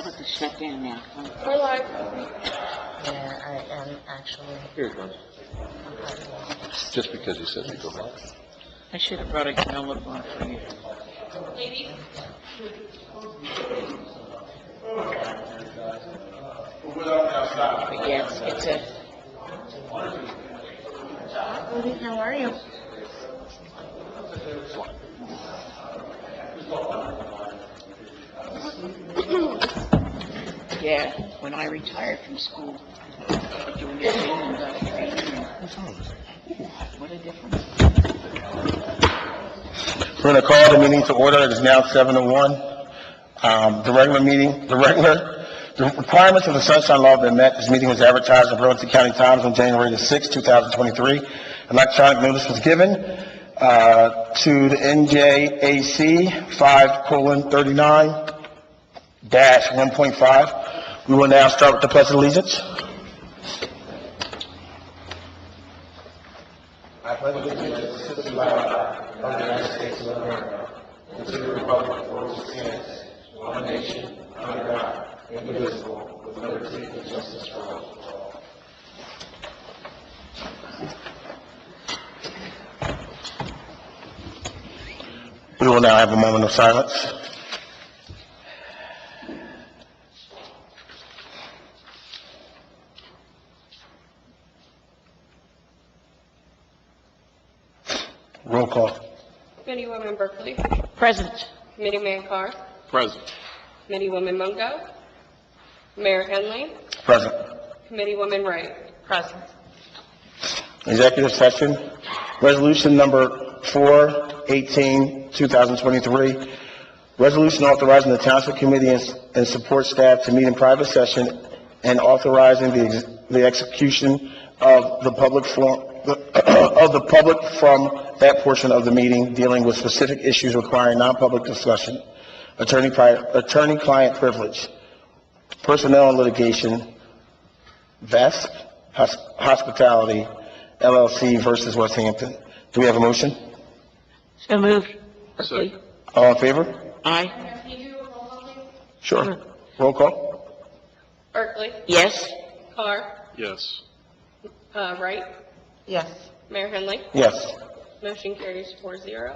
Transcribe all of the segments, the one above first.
have to shut down now. We're live. Yeah, I am actually. Here it goes. Just because you said you go live. I should have brought a granola bar for you. Ladies. But yes, it's a... How are you? Yeah, when I retired from school, doing the thing and got training. What a difference. We're going to call the meeting to order. It is now 7:01. The requirements of the Sunshine Law have been met. This meeting was advertised in Burlington County Times on January the 6th, 2023. Electronic notice was given to the NJAC 5:39-1.5. We will now start with the Pledge of Allegiance. I pledge allegiance to the flag of the United States of America and to the republic for which it stands, one nation, under God, indivisible, with liberty and justice for all. We will now have a moment of silence. Roll call. Committeewoman Berkeley. Present. Committeeman Carr. Present. Committeewoman Mungo. Mayor Henley. Present. Committeewoman Wright. Present. Executive session, resolution number 4/18/2023. Resolution authorizing the Township Committee and support staff to meet in private session and authorizing the execution of the public from that portion of the meeting dealing with specific issues requiring non-public discussion, attorney-client privilege, personnel and litigation, VESP, Hospitality, LLC versus West Hampton. Do we have a motion? So moved. Second. All in favor? Aye. Can you do a roll call, please? Sure. Roll call? Berkeley. Yes. Carr. Yes. Wright. Yes. Mayor Henley. Yes. Motion carries 4-0.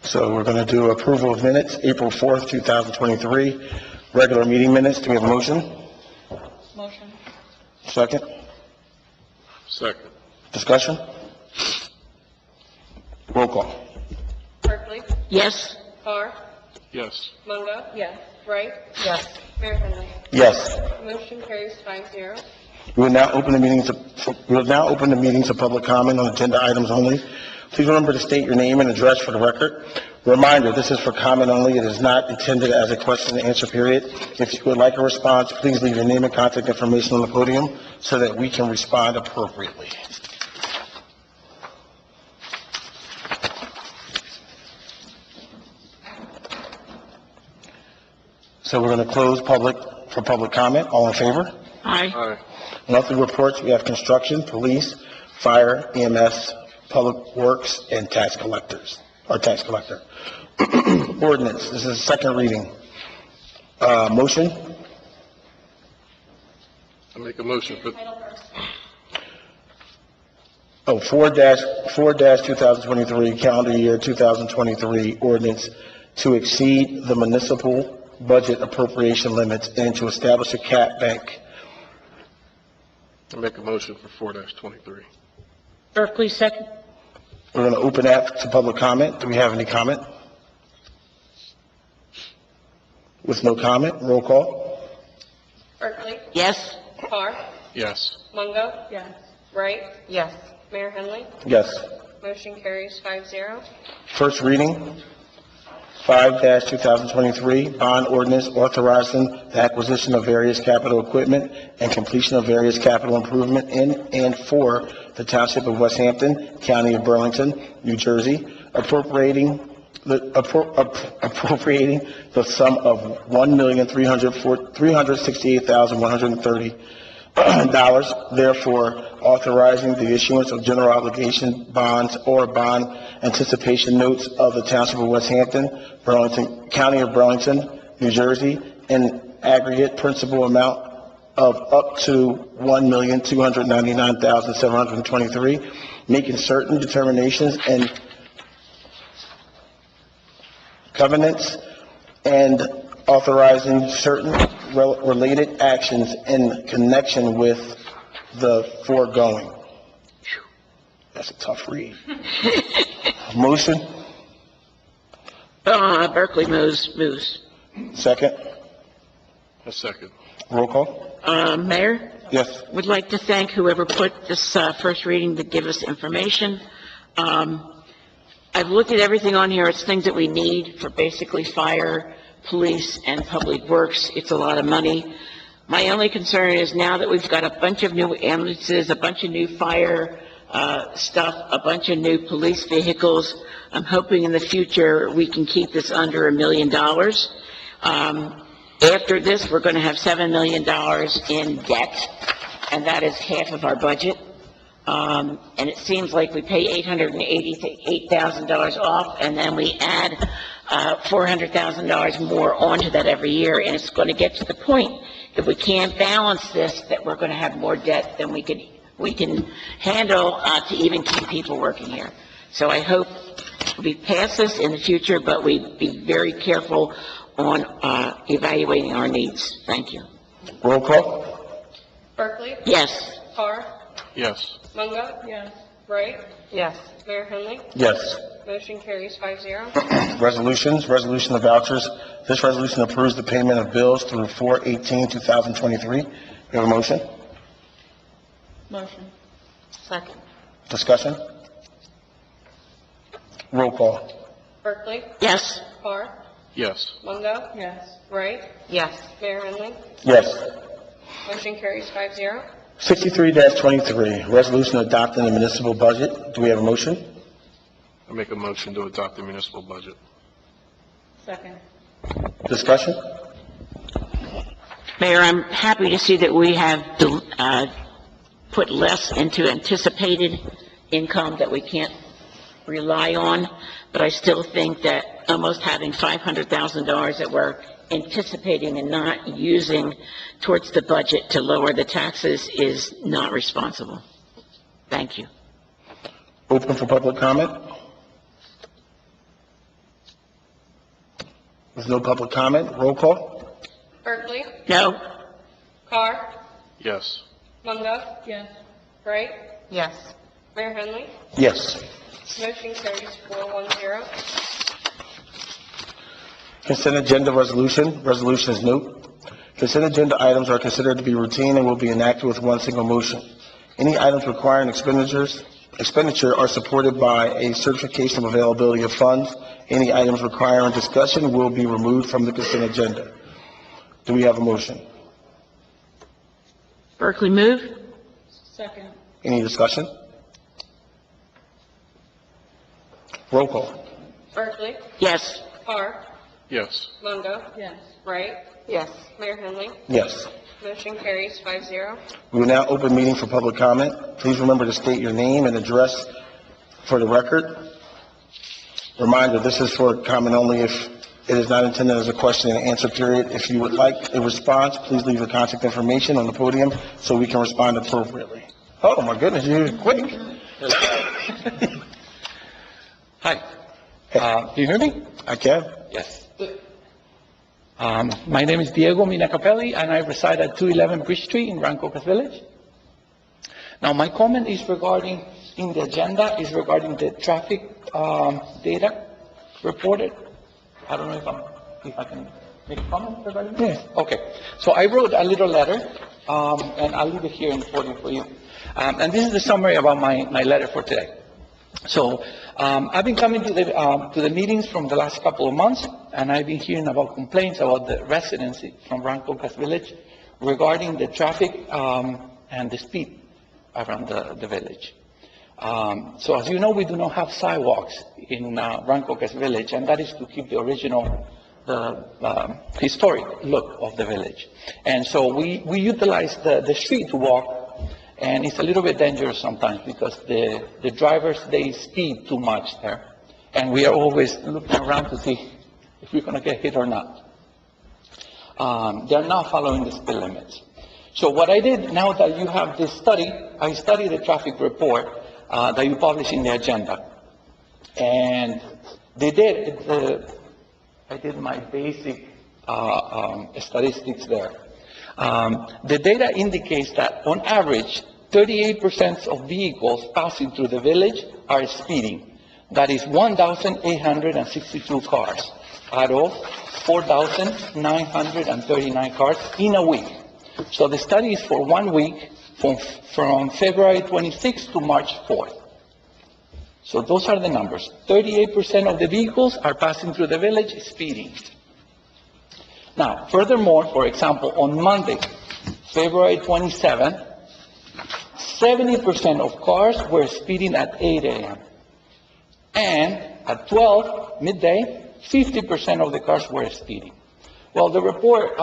So we're going to do approval of minutes, April 4th, 2023, regular meeting minutes. Do we have a motion? Motion. Second? Second. Discussion? Roll call. Berkeley. Yes. Carr. Yes. Mungo. Yes. Wright. Yes. Mayor Henley. Yes. Motion carries 5-0. We will now open the meeting to public comment on agenda items only. Please remember to state your name and address for the record. Reminder, this is for comment only. It is not intended as a question and answer period. If you would like a response, please leave your name and contact information on the podium so that we can respond appropriately. So we're going to close public comment. All in favor? Aye. Aye. Monthly reports, we have construction, police, fire, EMS, public works, and tax collector. Ordinance, this is the second reading. Motion? I make a motion for, 4-2023, calendar year 2023 ordinance to exceed the municipal budget appropriation limits and to establish a cap bank. I make a motion for 4-23. Berkeley, second. We're going to open that to public comment. Do we have any comment? With no comment, roll call. Berkeley. Yes. Carr. Yes. Mungo. Yes. Wright. Yes. Mayor Henley. Yes. Motion carries 5-0. First reading, 5-2023, bond ordinance authorizing the acquisition of various capital equipment and completion of various capital improvement in and for the Township of West Hampton, County of Burlington, New Jersey, appropriating appropriating the sum of $1,368,130, therefore authorizing the issuance of general obligation bonds or bond anticipation notes of the Township of West Hampton, Burlington, County of Burlington, New Jersey, in aggregate principal amount of up to $1,299,723, making certain determinations and covenants, and authorizing certain related actions in connection with the foregoing. Phew, that's a tough read. Motion? Berkeley moves. Second? A second. Roll call? Mayor, Yes. would like to thank whoever put this first reading to give us information. I've looked at everything on here. It's things that we need for basically fire, police, and public works. It's a lot of money. My only concern is now that we've got a bunch of new ambulances, a bunch of new fire stuff, a bunch of new police vehicles, I'm hoping in the future we can keep this under $1 million. After this, we're going to have $7 million in debt, and that is half of our budget. And it seems like we pay $888,000 off, and then we add $400,000 more onto that every year, and it's going to get to the point, if we can't balance this, that we're going to have more debt than we can handle to even keep people working here. So I hope we pass this in the future, but we be very careful on evaluating our needs. Thank you. Roll call? Berkeley? Yes. Carr? Yes. Mungo? Wright? Yes. Mayor Henley? Yes. Motion carries 5-0. Resolutions, resolution of vouchers. This resolution approves the payment of bills through 4/18/2023. We have a motion? Motion. Second. Discussion? Roll call? Berkeley? Yes. Carr? Yes. Mungo? Yes. Wright? Yes. Mayor Henley? Yes. Motion carries 5-0. 63-23, resolution adopting the municipal budget. Do we have a motion? I make a motion to adopt the municipal budget. Second. Discussion? Mayor, I'm happy to see that we have put less into anticipated income that we can't rely on, but I still think that almost having $500,000 that we're anticipating and not using towards the budget to lower the taxes is not responsible. Thank you. Open for public comment? There's no public comment. Roll call? Berkeley? No. Carr? Yes. Mungo? Yes. Wright? Yes. Mayor Henley? Yes. Motion carries 4-1-0. Consent agenda resolution. Resolution is note. Consent agenda items are considered to be routine and will be enacted with one single motion. Any items requiring expenditure are supported by a certification of availability of funds. Any items requiring discussion will be removed from the consent agenda. Do we have a motion? Berkeley move? Second. Any discussion? Roll call. Berkeley? Yes. Carr? Yes. Mungo? Yes. Wright? Yes. Mayor Henley? Yes. Motion carries 5-0. We will now open meeting for public comment. Please remember to state your name and address for the record. Reminder, this is for comment only if it is not intended as a question and answer period. If you would like a response, please leave your contact information on the podium so we can respond appropriately. Oh, my goodness, you're quick. Hi. Can you hear me? I can. Yes. My name is Diego Minacapelli, and I reside at 211 Bridge Street in Rancocas Village. Now, my comment is regarding, in the agenda, is regarding the traffic data reported. I don't know if I can make a comment regarding this? Yes. Okay. So I wrote a little letter, and I'll leave it here in the podium for you. And this is the summary about my letter for today. So, I've been coming to the meetings from the last couple of months, and I've been hearing about complaints about the residents from Rancocas Village regarding the traffic, and the speed around the village. So as you know, we do not have sidewalks in Rancocas Village, and that is to keep the original, the historic look of the village. And so we utilize the street to walk, and it's a little bit dangerous sometimes because the drivers, they speed too much there. And we are always looking around to see if we're going to get hit or not. They're not following the speed limits. So what I did, now that you have this study, I studied the traffic report that you publish in the agenda. And I did my basic statistics there. The data indicates that on average, 38% of vehicles passing through the village are speeding. That is 1,862 cars out of 4,939 cars in a week. So the study is for 1 week from February 26th to March 4th. So those are the numbers. 38% of the vehicles are passing through the village speeding. Now, furthermore, for example, on Monday, February 27th, 70% of cars were speeding at 8 a.m. And at 12, midday, 50% of the cars were speeding. Well, the report,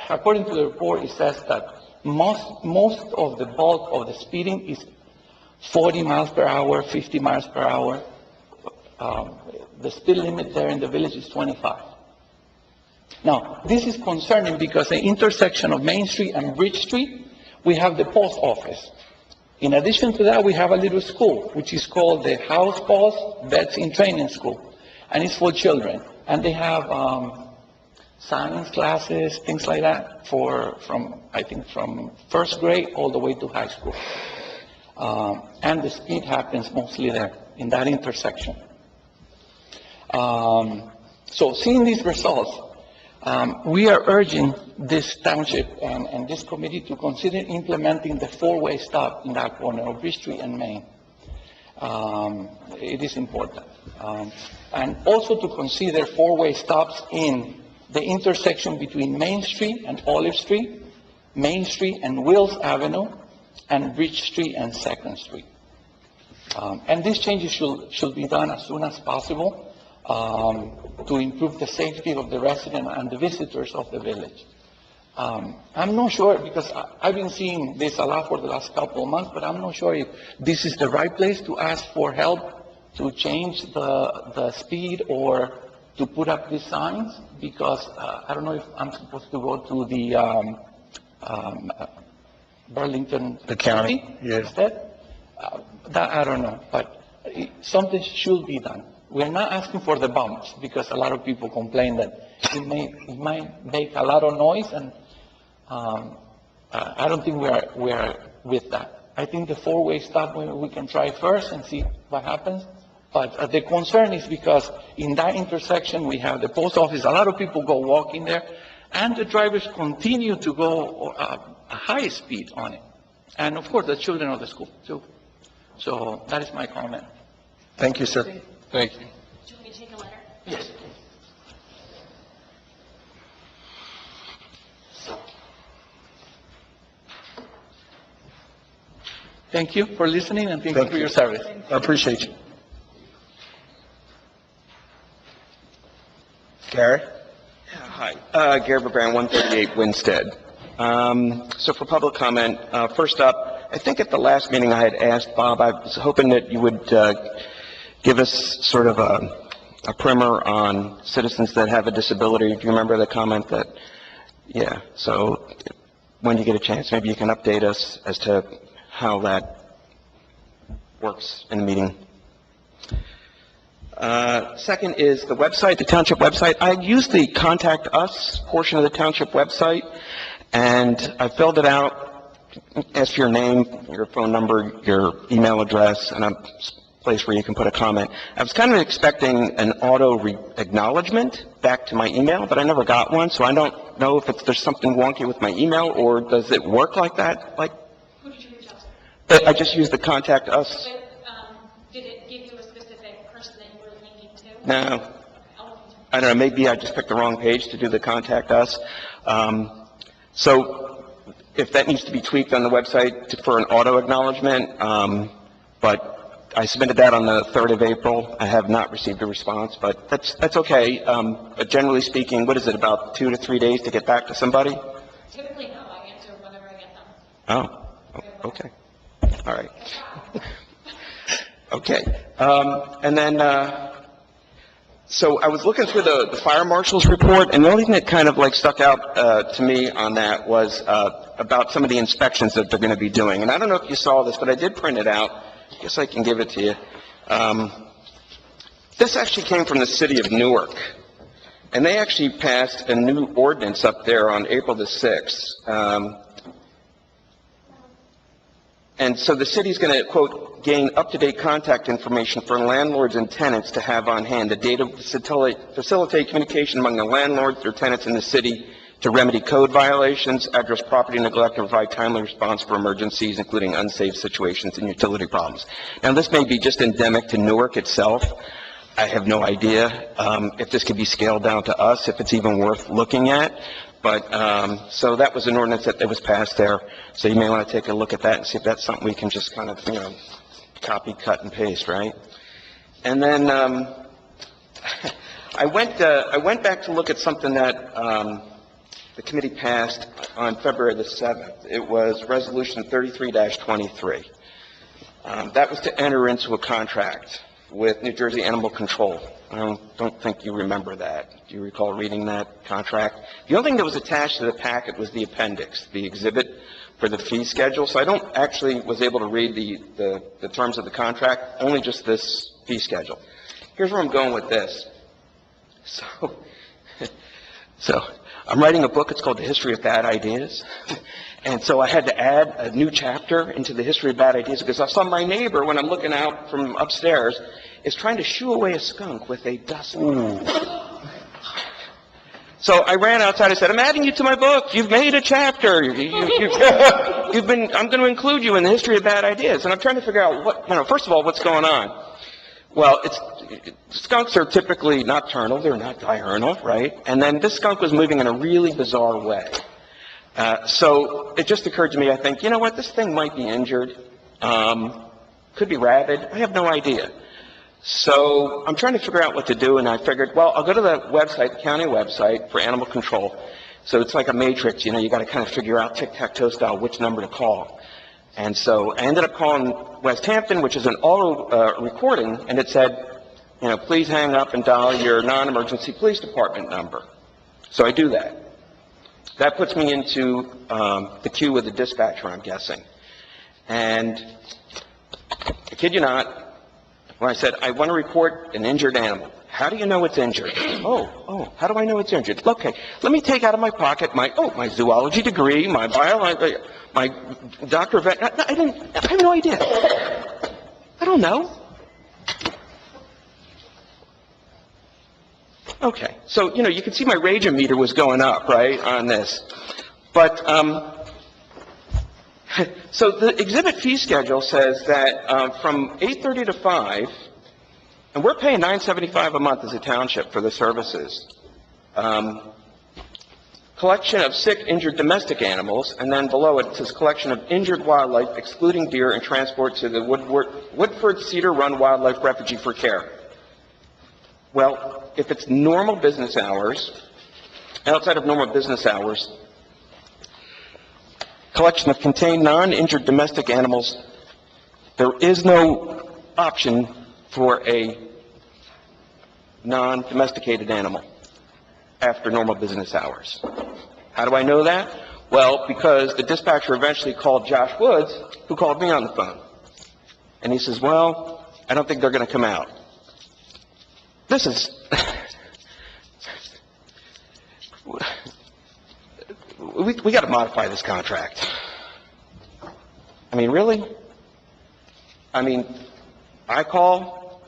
according to the report, it says that most of the bulk of the speeding is 40 miles per hour, 50 miles per hour. The speed limit there in the village is 25. Now, this is concerning because the intersection of Main Street and Bridge Street, we have the post office. In addition to that, we have a little school, which is called the House Post Vets in Training School. And it's for children. And they have science classes, things like that, from first grade all the way to high school. And the speed happens mostly there, in that intersection. So seeing these results, we are urging this township and this committee to consider implementing the four-way stop in that corner of Bridge Street and Main. It is important. And also to consider four-way stops in the intersection between Main Street and Olive Street, Main Street and Wills Avenue, and Bridge Street and 2nd Street. And these changes should be done as soon as possible to improve the safety of the residents and the visitors of the village. I'm not sure, because I've been seeing this a lot for the last couple of months, but I'm not sure if this is the right place to ask for help to change the speed or to put up these signs, because I don't know if I'm supposed to go to the Burlington. The county, yeah. Instead. That I don't know, but something should be done. We're not asking for the bumps, because a lot of people complain that it might make a lot of noise, and I don't think we are with that. I think the four-way stop, we can try first and see what happens. But the concern is because in that intersection, we have the post office. A lot of people go walking there, and the drivers continue to go a high speed on it. And of course, the children of the school too. So that is my comment. Thank you, sir. Thank you. Do you want me to take a letter? Yes. Thank you for listening, and thank you Thank for you. your service. I appreciate you. Gary? Hi, Gary Brand, 138 Winstead. So for public comment, first up, I think at the last meeting I had asked Bob, I was hoping that you would give us sort of a primer on citizens that have a disability. Do you remember the comment that, yeah, so when you get a chance, maybe you can update us as to how that works in the meeting. Second is the website, the township website. I used the Contact Us portion of the township website, and I filled it out, asked for your name, your phone number, your email address, and a place where you can put a comment. I was kind of expecting an acknowledgement back to my email, but I never got one, so I don't know if there's something wonky with my email, or does it work like that? Who did you reach out to? I just used the Contact Us. But, did it give you a specific person that you were linking to? No. Okay, I'll look into it. I don't know, maybe I just picked the wrong page to do the Contact Us. So if that needs to be tweaked on the website for an auto acknowledgement, but I submitted that on the 3rd of April. I have not received a response, but that's okay. But generally speaking, what is it, about 2 to 3 days to get back to somebody? Typically, no, I answer whenever I get them. Oh, okay. All right. Okay. And then, so I was looking through the fire marshal's report, and the only thing that kind of like stuck out to me on that was about some of the inspections that they're going to be doing. And I don't know if you saw this, but I did print it out. I guess I can give it to you. This actually came from the city of Newark, and they actually passed a new ordinance up there on April the 6th. And so the city's going to, quote, gain up-to-date contact information for landlords and tenants to have on hand, the data to facilitate communication among the landlords, their tenants in the city, to remedy code violations, address property neglect, and provide timely response for emergencies, including unsafe situations and utility problems. Now, this may be just endemic to Newark itself. I have no idea if this could be scaled down to us, if it's even worth looking at. But, so that was an ordinance that was passed there. So you may want to take a look at that and see if that's something we can just kind of, copy, cut, and paste, right? And then, I went back to look at something that, the committee passed on February the 7th. It was Resolution 33-23. That was to enter into a contract with New Jersey Animal Control. I don't think you remember that. Do you recall reading that contract? The only thing that was attached to the packet was the appendix, the exhibit for the fee schedule. So I don't actually was able to read the terms of the contract, only just this fee schedule. Here's where I'm going with this. So I'm writing a book. It's called The History of Bad Ideas. And so I had to add a new chapter into the history of bad ideas because I saw my neighbor, when I'm looking out from upstairs, is trying to shoo away a skunk with a dustpan. So I ran outside. I said, I'm adding you to my book. You've made a chapter. I'm going to include you in the history of bad ideas. And I'm trying to figure out first of all, what's going on. Well, skunks are typically nocturnal. They're not diurnal, right? And then this skunk was moving in a really bizarre way. So it just occurred to me, I think, you know what, this thing might be injured. Could be rabid. I have no idea. So I'm trying to figure out what to do, and I figured, well, I'll go to the website, the county website for animal control. So it's like a matrix, you got to kind of figure out tic-tac-toe style which number to call. And so I ended up calling West Hampton, which is an auto recording, and it said, please hang up and dial your non-emergency police department number. So I do that. That puts me into the queue with the dispatcher, I'm guessing. And I kid you not, when I said, I want to report an injured animal. How do you know it's injured? Oh, how do I know it's injured? Okay, let me take out of my pocket my zoology degree, my biology, my doctor of vet. I have no idea. I don't know. Okay, so, you can see my rage-o-meter was going up, right, on this. But, so the exhibit fee schedule says that from 8:30 to 5, and we're paying $9.75 a month as a township for the services. Collection of sick, injured domestic animals, and then below it says collection of injured wildlife, excluding deer, and transport to the Woodford Cedar Run Wildlife Refuge for care. Well, if it's normal business hours, outside of normal business hours, collection of contained non-injured domestic animals, there is no option for a non-domesticated animal after normal business hours. How do I know that? Well, because the dispatcher eventually called Josh Woods, who called me on the phone. And he says, well, I don't think they're going to come out. This is... we got to modify this contract. I mean, really? I mean, I call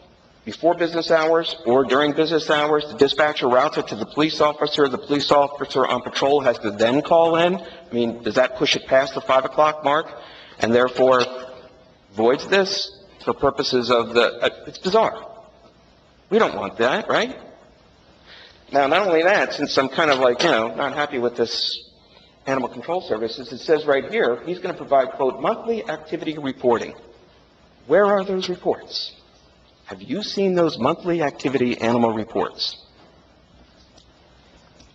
before business hours or during business hours. The dispatcher routes it to the police officer. The police officer on patrol has to then call in. I mean, does that push it past the 5 o'clock mark and therefore voids this for purposes of the... it's bizarre. We don't want that, right? Now, not only that, since I'm kind of like, not happy with this animal control services, it says right here, he's going to provide, quote, monthly activity reporting. Where are those reports? Have you seen those monthly activity animal reports?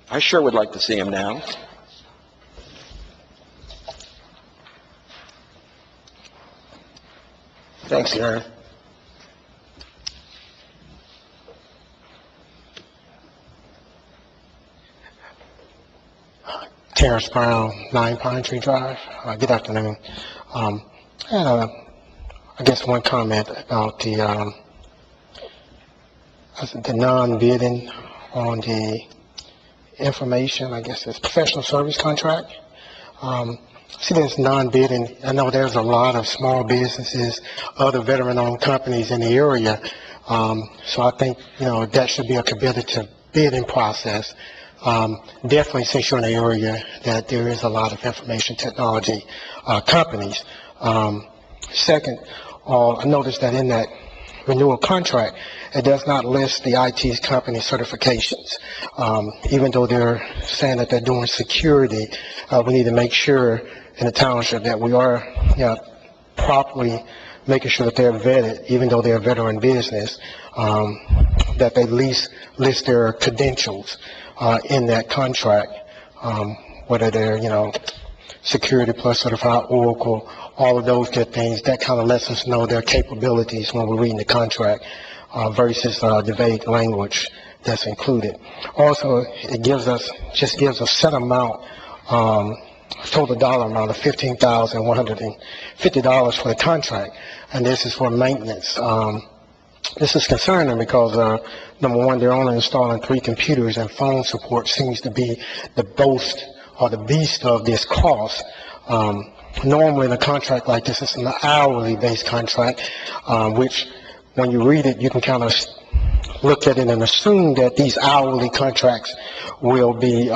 I sure would like to see them now. Thanks, Aaron. Terrence Brown, 9 Pine Tree Drive. Good afternoon. I had, I guess, one comment about the non-bidding on the information, I guess it's professional service contract. See, there's non-bidding. I know there's a lot of small businesses, other veteran-owned companies in the area. So I think, that should be a competitive bidding process. Definitely, since you're in the area, that there is a lot of information technology companies. Second, I noticed that in that renewal contract, it does not list the IT company certifications. Even though they're saying that they're doing security, we need to make sure in the township that we are properly making sure that they're vetted, even though they're a veteran business, that they at least list their credentials in that contract, whether they're, Security Plus certified, Oracle, all of those good things. That kind of lets us know their capabilities when we're reading the contract versus the vague language that's included. Also, it gives us set amount, total dollar amount of $15,150 for the contract, and this is for maintenance. This is concerning because, number one, they're only installing 3 computers, and phone support seems to be the boast or the beast of this cost. Normally, in a contract like this, it's an hourly-based contract, which, when you read it, you can kind of look at it and assume that these hourly contracts will be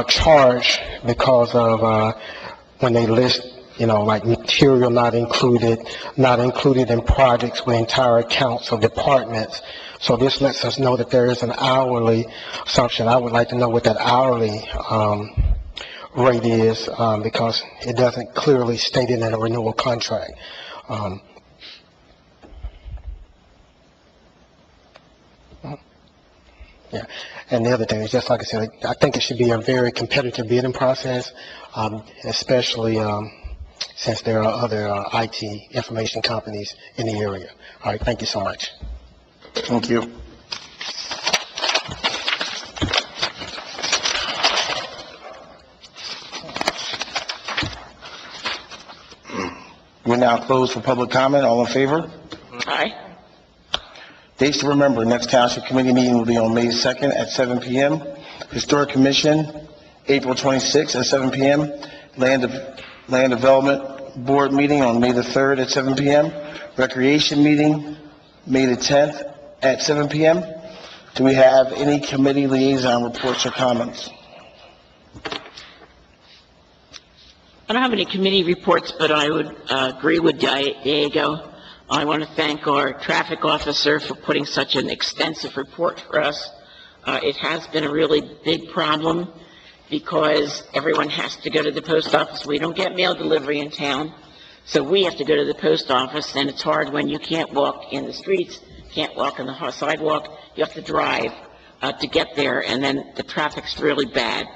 charged because of when they list, like material not included in projects with entire accounts of departments. So this lets us know that there is an hourly assumption. I would like to know what that hourly rate is because it doesn't clearly state it in a renewal contract. Yeah, and the other thing is, just like I said, I think it should be a very competitive bidding process, especially since there are other IT information companies in the area. All right, thank you so much. Thank you. We're now closed for public comment. All in favor? Aye. Dates to remember, next Township Committee meeting will be on May 2nd at 7 p.m. Historic Commission, April 26th at 7 p.m. Land Development Board meeting on May the 3rd at 7 p.m. Recreation meeting, May the 10th at 7 p.m. Do we have any committee liaison reports or comments? I don't have any committee reports, but I would agree with Diego. I want to thank our traffic officer for putting such an extensive report for us. It has been a really big problem because everyone has to go to the post office. We don't get mail delivery in town, so we have to go to the post office, and it's hard when you can't walk in the streets, can't walk on the sidewalk. You have to drive to get there, and then the traffic's really bad.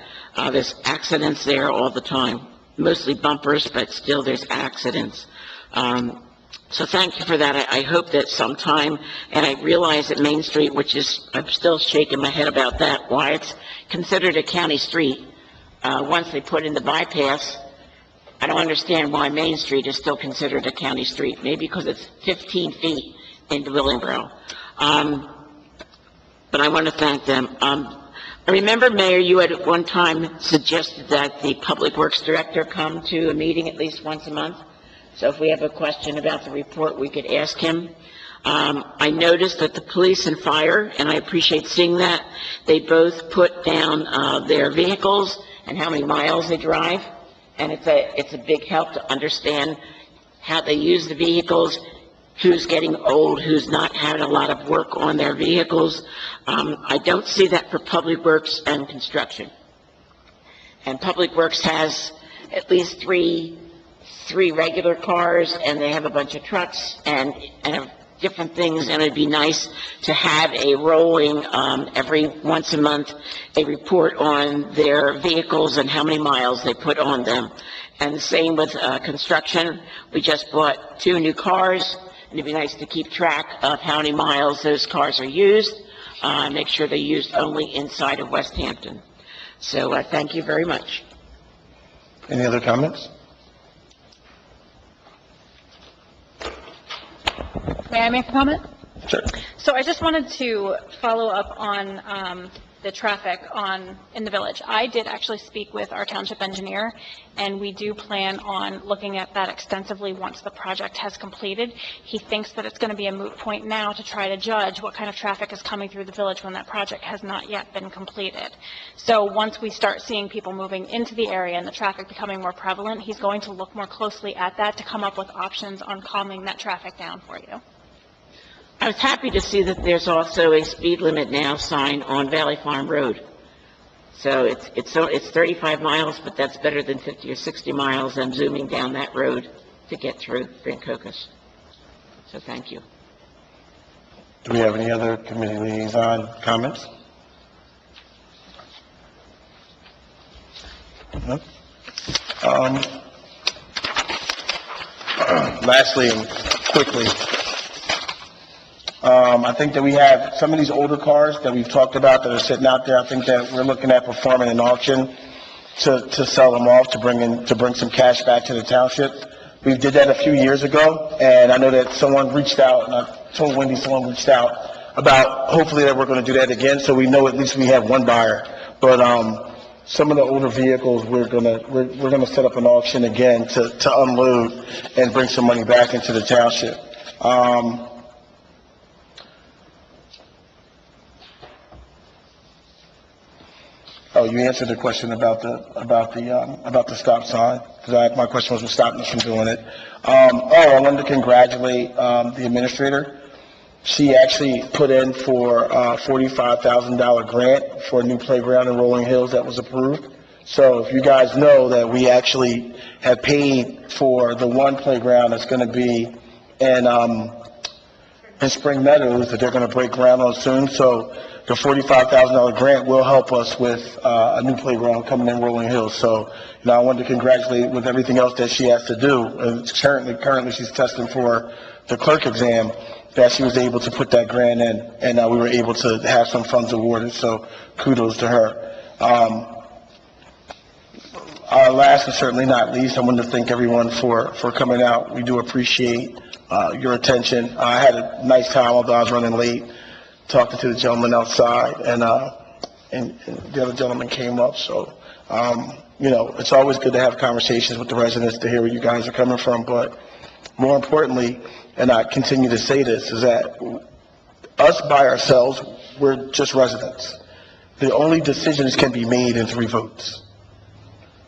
There's accidents there all the time, mostly bumpers, but still there's accidents. So thank you for that. I hope that sometime, and I realize that Main Street, which is, I'm still shaking my head about that, why it's considered a county street. Once they put in the bypass, I don't understand why Main Street is still considered a county street. Maybe because it's 15 feet into Willingboro. But I want to thank them. I remember, Mayor, you had at one time suggested that the Public Works Director come to a meeting at least once a month. So if we have a question about the report, we could ask him. I noticed that the police and fire, and I appreciate seeing that, they both put down their vehicles and how many miles they drive. And it's a big help to understand how they use the vehicles, who's getting old, who's not having a lot of work on their vehicles. I don't see that for Public Works and construction. And Public Works has at least 3 3 regular cars, and they have a bunch of trucks and different things, and it'd be nice to have a rolling, every once a month, a report on their vehicles and how many miles they put on them. And the same with construction. We just bought 2 new cars, and it'd be nice to keep track of how many miles those cars are used, make sure they're used only inside of West Hampton. So thank you very much. Any other comments? May I make a comment? Sure. So I just wanted to follow up on the traffic in the village. I did actually speak with our township engineer, and we do plan on looking at that extensively once the project has completed. He thinks that it's going to be a moot point now to try to judge what kind of traffic is coming through the village when that project has not yet been completed. So once we start seeing people moving into the area and the traffic becoming more prevalent, he's going to look more closely at that to come up with options on calming that traffic down for you. I was happy to see that there's also a speed limit now sign on Valley Farm Road. So it's 35 miles, but that's better than 50 or 60 miles. I'm zooming down that road to get through Rancocas. So thank you. Do we have any other committee liaison comments? No? Lastly, and quickly, I think that we have some of these older cars that we've talked about that are sitting out there. I think that we're looking at performing an auction to sell them off, to bring some cash back to the township. We did that a few years ago, and I know that someone reached out, and I told Wendy someone reached out about hopefully that we're going to do that again, so we know at least we have one buyer. But some of the older vehicles, we're gonna set up an auction again to unload and bring some money back into the township. Oh, you answered the question about the stop sign, because my question was what stopped us from doing it. I wanted to congratulate the administrator. She actually put in for a $45,000 grant for a new playground in Rolling Hills that was approved. So if you guys know that we actually have paid for the one playground that's going to be in Spring Meadows, that they're going to break ground on soon. So the $45,000 grant will help us with a new playground coming in Rolling Hills. So, I wanted to congratulate with everything else that she has to do. And currently she's testing for the clerk exam, that she was able to put that grant in, and we were able to have some funds awarded. So kudos to her. Last and certainly not least, I wanted to thank everyone for coming out. We do appreciate your attention. I had a nice time, although I was running late, talking to the gentleman outside, and the other gentleman came up. So, it's always good to have conversations with the residents to hear where you guys are coming from. But more importantly, and I continue to say this, is that us by ourselves, we're just residents. The only decisions can be made in 3 votes.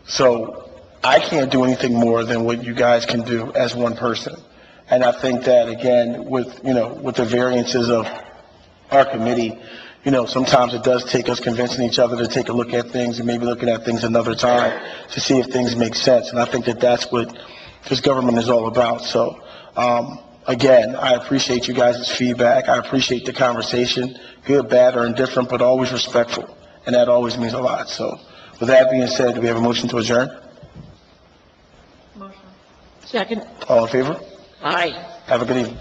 So I can't do anything more than what you guys can do as one person. And I think that, again, with the variances of our committee, sometimes it does take us convincing each other to take a look at things and maybe looking at things another time to see if things make sense. And I think that that's what this government is all about. So, again, I appreciate you guys' feedback. I appreciate the conversation, good, bad, or indifferent, but always respectful. And that always means a lot. So, with that being said, do we have a motion to adjourn? Motion. Second? All in favor? Aye. Have a good evening.